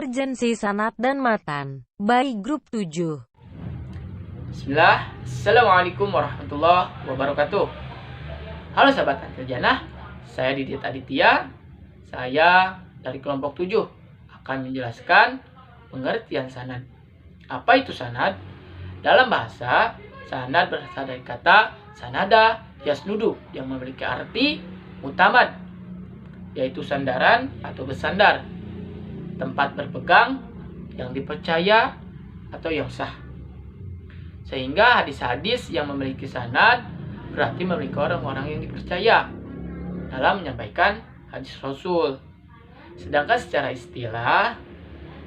Urgensi sanad dan matan by Grup 7. Bismillah, Assalamualaikum warahmatullahi wabarakatuh. Halo sahabat Antil Jannah, saya Didit Aditya. Saya dari kelompok 7 akan menjelaskan pengertian sanad. Apa itu sanad? Dalam bahasa, sanad berasal dari kata sanada yasnudu yang memiliki arti mutamad, yaitu sandaran atau bersandar, tempat berpegang yang dipercaya atau yang sah. Sehingga hadis-hadis yang memiliki sanad berarti memiliki orang-orang yang dipercaya dalam menyampaikan hadis Rasul. Sedangkan secara istilah,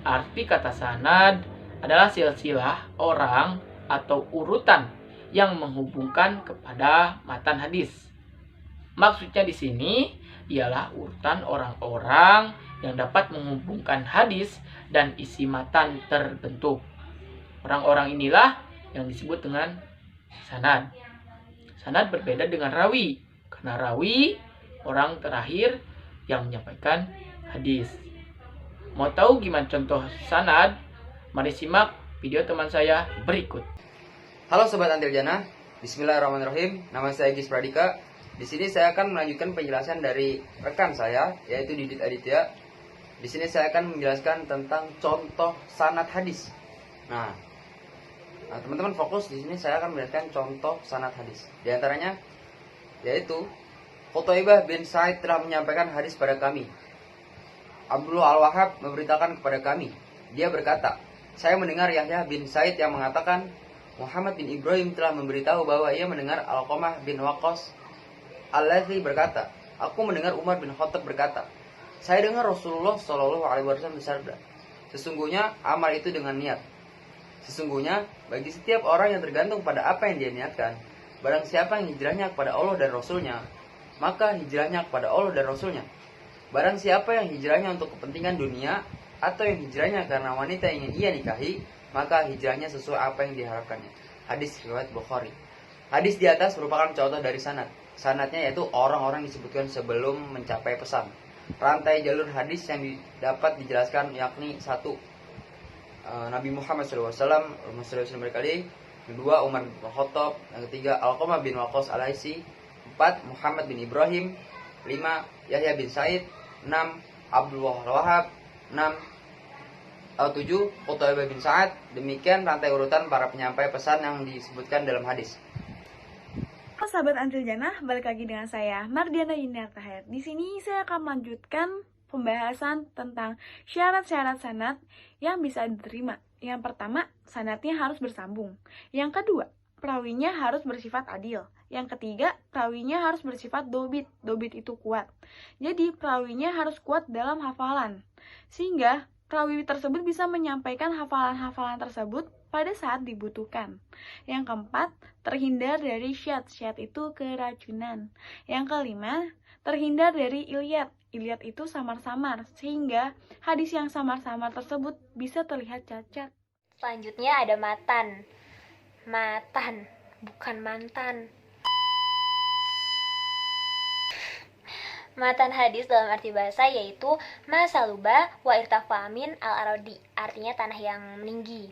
arti kata sanad adalah silsilah orang atau urutan yang menghubungkan kepada matan hadis. Maksudnya di sini ialah urutan orang-orang yang dapat menghubungkan hadis dan isi matan terbentuk. Orang-orang inilah yang disebut dengan sanad. Sanad berbeda dengan rawi, karena rawi orang terakhir yang menyampaikan hadis. Mau tahu gimana contoh sanad? Mari simak video teman saya berikut. Halo Sobat Antil Jannah, Bismillahirrahmanirrahim. Nama saya Gis Pradika. Di sini saya akan melanjutkan penjelasan dari rekan saya, yaitu Didit Aditya. Di sini saya akan menjelaskan tentang contoh sanad hadis. Nah, teman-teman fokus di sini, saya akan menjelaskan contoh sanad hadis. Di antaranya yaitu Qutaibah bin Sa'id telah menyampaikan hadis pada kami. Abdullah Al-Wahhab memberitakan kepada kami. Dia berkata, saya mendengar Yahya bin Sa'id yang mengatakan Muhammad bin Ibrahim telah memberitahu bahwa ia mendengar Alqamah bin Waqqas Al-Latsi berkata, aku mendengar Umar bin Khattab berkata, saya dengar Rasulullah Shallallahu Alaihi Wasallam bersabda, sesungguhnya amal itu dengan niat. Sesungguhnya bagi setiap orang yang tergantung pada apa yang dia niatkan, barang siapa yang hijrahnya kepada Allah dan Rasulnya, maka hijrahnya kepada Allah dan Rasulnya. Barang siapa yang hijrahnya untuk kepentingan dunia, atau yang hijrahnya karena wanita yang ingin ia nikahi, maka hijrahnya sesuai apa yang diharapkannya. Hadis riwayat Bukhari. Hadis di atas merupakan contoh dari sanad. Sanadnya yaitu orang-orang disebutkan sebelum mencapai pesan. Rantai jalur hadis yang dapat dijelaskan yakni 1. Nabi Muhammad SAW berkali. 2. Umar bin Khattab. Yang 3. Alqamah bin Waqqas Al-Latsi. 4. Muhammad bin Ibrahim. 5. Yahya bin Sa'id. 6. Abdullah Al-Wahhab. 7. Qutaibah bin Sa'ad. Demikian rantai urutan para penyampai pesan yang disebutkan dalam hadis. Halo sahabat Antil Jannah, balik lagi dengan saya Mardiana Yuniartahir. Di sini saya akan melanjutkan pembahasan tentang syarat-syarat sanad yang bisa diterima. Yang pertama, sanadnya harus bersambung. Yang kedua, perawinya harus bersifat adil. Yang ketiga, perawinya harus bersifat dobit. Dobit itu kuat. Jadi, perawinya harus kuat dalam hafalan. Sehingga, perawi tersebut bisa menyampaikan hafalan-hafalan tersebut pada saat dibutuhkan. Yang keempat, terhindar dari syad. Syad itu keracunan. Yang kelima, terhindar dari ilyat. Ilyat itu samar-samar, sehingga hadis yang samar-samar tersebut bisa terlihat cacat. Selanjutnya ada matan. Matan, bukan mantan. Matan hadis dalam arti bahasa yaitu masaluba wa irtafa min al-arodi, artinya tanah yang meninggi.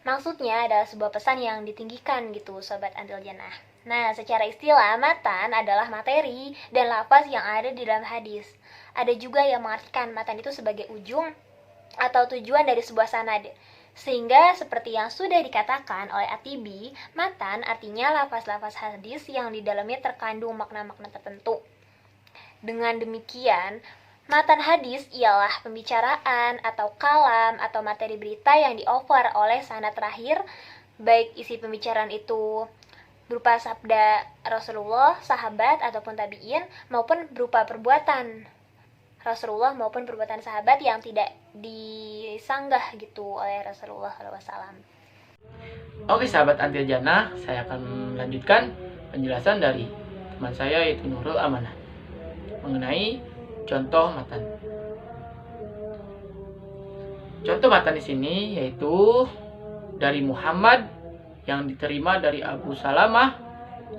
Maksudnya adalah sebuah pesan yang ditinggikan gitu, Sobat Antil Jannah. Nah, secara istilah, matan adalah materi dan lafaz yang ada di dalam hadis. Ada juga yang mengartikan matan itu sebagai ujung atau tujuan dari sebuah sanad. Sehingga seperti yang sudah dikatakan oleh At-Tibi, matan artinya lafaz-lafaz hadis yang di dalamnya terkandung makna-makna tertentu. Dengan demikian, matan hadis ialah pembicaraan atau kalam atau materi berita yang di-offer oleh sanad terakhir, baik isi pembicaraan itu berupa sabda Rasulullah, sahabat, ataupun tabi'in, maupun berupa perbuatan Rasulullah maupun perbuatan sahabat yang tidak disanggah gitu oleh Rasulullah SAW. Oke sahabat Antil Jannah, saya akan melanjutkan penjelasan dari teman saya yaitu Nurul Amanah mengenai contoh matan. Contoh matan di sini yaitu dari Muhammad yang diterima dari Abu Salamah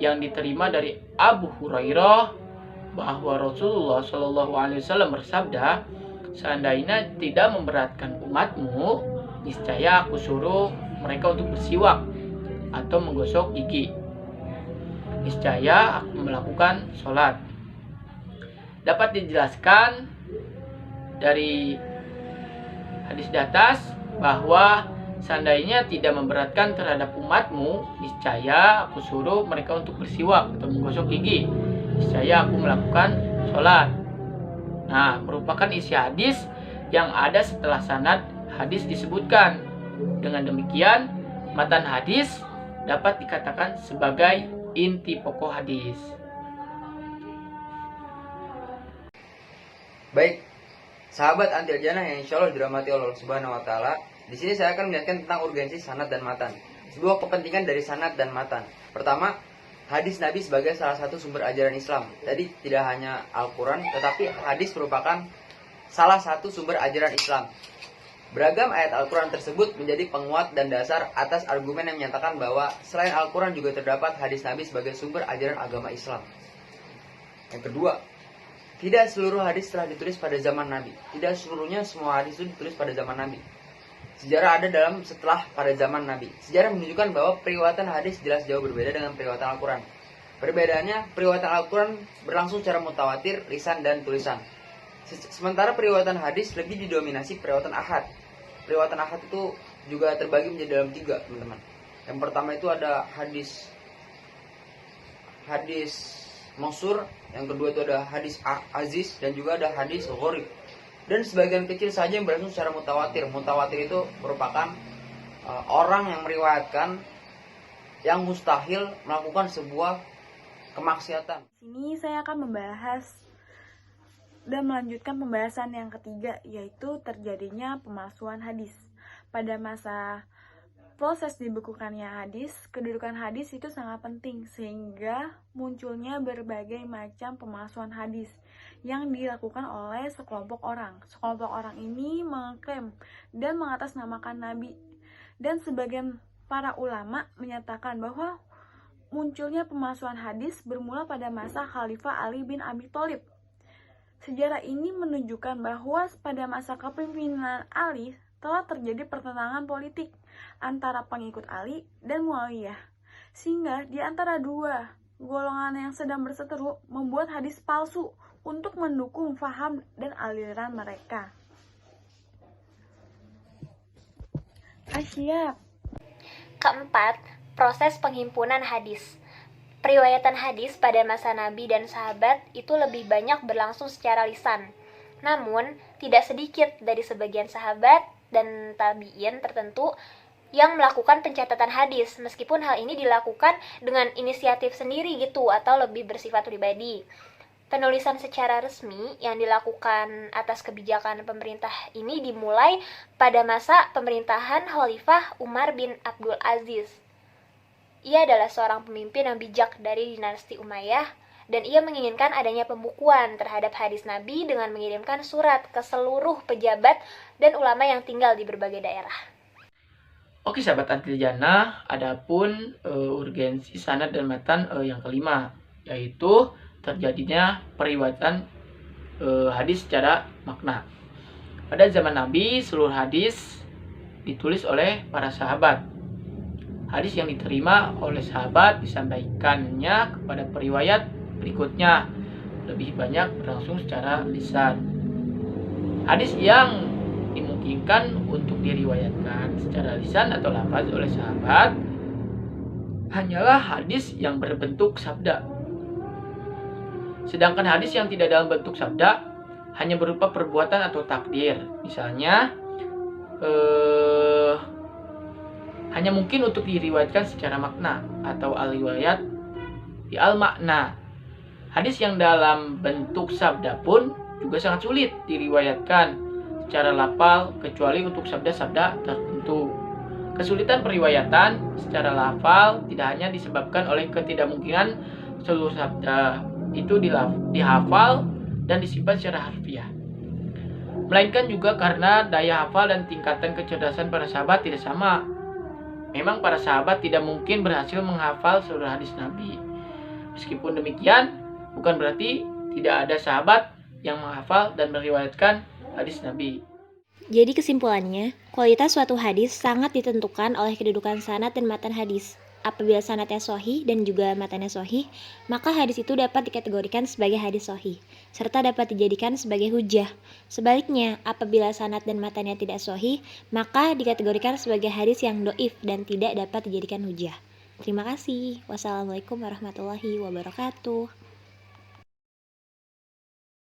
yang diterima dari Abu Hurairah bahwa Rasulullah Shallallahu Alaihi Wasallam bersabda, seandainya tidak memberatkan umatmu, niscaya aku suruh mereka untuk bersiwak atau menggosok gigi. Niscaya aku melakukan sholat. Dapat dijelaskan dari hadis di atas bahwa seandainya tidak memberatkan terhadap umatmu, niscaya aku suruh mereka untuk bersiwak atau menggosok gigi. Niscaya aku melakukan sholat. Nah, merupakan isi hadis yang ada setelah sanad hadis disebutkan. Dengan demikian, matan hadis dapat dikatakan sebagai inti pokok hadis. Baik, sahabat Antil Jannah yang insya Allah dirahmati Allah Subhanahu Wa Taala. Di sini saya akan menjelaskan tentang urgensi sanad dan matan. Sebuah kepentingan dari sanad dan matan. Pertama, hadis Nabi sebagai salah satu sumber ajaran Islam. Jadi tidak hanya Al-Quran, tetapi hadis merupakan salah satu sumber ajaran Islam. Beragam ayat Al-Quran tersebut menjadi penguat dan dasar atas argumen yang menyatakan bahwa selain Al-Quran juga terdapat hadis Nabi sebagai sumber ajaran agama Islam. Yang kedua, tidak seluruh hadis telah ditulis pada zaman Nabi. Tidak seluruhnya semua hadis itu ditulis pada zaman Nabi. Sejarah ada dalam setelah pada zaman Nabi. Sejarah menunjukkan bahwa periwayatan hadis jelas jauh berbeda dengan periwayatan Al-Quran. Perbedaannya, periwayatan Al-Quran berlangsung secara mutawatir, lisan dan tulisan. Sementara periwayatan hadis lebih didominasi periwayatan ahad. Periwayatan ahad itu juga terbagi menjadi dalam 3, teman-teman. Yang pertama itu ada hadis mausur, yang kedua itu ada hadis aziz, dan juga ada hadis gharib. Dan sebagian kecil saja yang berlangsung secara mutawatir. Mutawatir itu merupakan orang yang meriwayatkan yang mustahil melakukan sebuah kemaksiatan. Sini saya akan membahas dan melanjutkan pembahasan yang ketiga, yaitu terjadinya pemalsuan hadis. Pada masa proses dibekukannya hadis, kedudukan hadis itu sangat penting sehingga munculnya berbagai macam pemalsuan hadis yang dilakukan oleh sekelompok orang. Sekelompok orang ini mengklaim dan mengatasnamakan Nabi, dan sebagian para ulama menyatakan bahwa munculnya pemalsuan hadis bermula pada masa Khalifah Ali bin Abi Thalib. Sejarah ini menunjukkan bahwa pada masa kepemimpinan Ali telah terjadi pertentangan politik antara pengikut Ali dan Muawiyah, sehingga di antara dua golongan yang sedang berseteru membuat hadis palsu untuk mendukung faham dan aliran mereka. Siap. Keempat, proses penghimpunan hadis. Periwayatan hadis pada masa Nabi dan sahabat itu lebih banyak berlangsung secara lisan. Namun, tidak sedikit dari sebagian sahabat dan tabi'in tertentu yang melakukan pencatatan hadis, meskipun hal ini dilakukan dengan inisiatif sendiri gitu, atau lebih bersifat pribadi. Penulisan secara resmi yang dilakukan atas kebijakan pemerintah ini dimulai pada masa pemerintahan Khalifah Umar bin Abdul Aziz. Ia adalah seorang pemimpin yang bijak dari dinasti Umayyah, dan ia menginginkan adanya pembukuan terhadap hadis Nabi dengan mengirimkan surat ke seluruh pejabat dan ulama yang tinggal di berbagai daerah. Oke sahabat Antil Jannah, adapun urgensi sanad dan matan yang kelima, yaitu terjadinya periwayatan hadis secara makna. Pada zaman Nabi, seluruh hadis ditulis oleh para sahabat. Hadis yang diterima oleh sahabat disampaikannya kepada periwayat berikutnya, lebih banyak berlangsung secara lisan. Hadis yang dimungkinkan untuk diriwayatkan secara lisan atau lafaz oleh sahabat hanyalah hadis yang berbentuk sabda. Sedangkan hadis yang tidak dalam bentuk sabda hanya berupa perbuatan atau takdir. Misalnya hanya mungkin untuk diriwayatkan secara makna atau al-riwayat di al-makna. Hadis yang dalam bentuk sabda pun juga sangat sulit diriwayatkan secara lafal kecuali untuk sabda-sabda tertentu. Kesulitan periwayatan secara lafal tidak hanya disebabkan oleh ketidakmungkinan seluruh sabda itu dihafal dan disimpan secara harfiah, melainkan juga karena daya hafal dan tingkatan kecerdasan para sahabat tidak sama. Memang para sahabat tidak mungkin berhasil menghafal seluruh hadis Nabi. Meskipun demikian, bukan berarti tidak ada sahabat yang menghafal dan meriwayatkan hadis Nabi. Jadi kesimpulannya, kualitas suatu hadis sangat ditentukan oleh kedudukan sanad dan matan hadis. Apabila sanadnya sahih dan juga matannya sahih, maka hadis itu dapat dikategorikan sebagai hadis sahih, serta dapat dijadikan sebagai hujah. Sebaliknya, apabila sanad dan matannya tidak sahih, maka dikategorikan sebagai hadis yang doif dan tidak dapat dijadikan hujah. Terima kasih. Wassalamualaikum warahmatullahi wabarakatuh.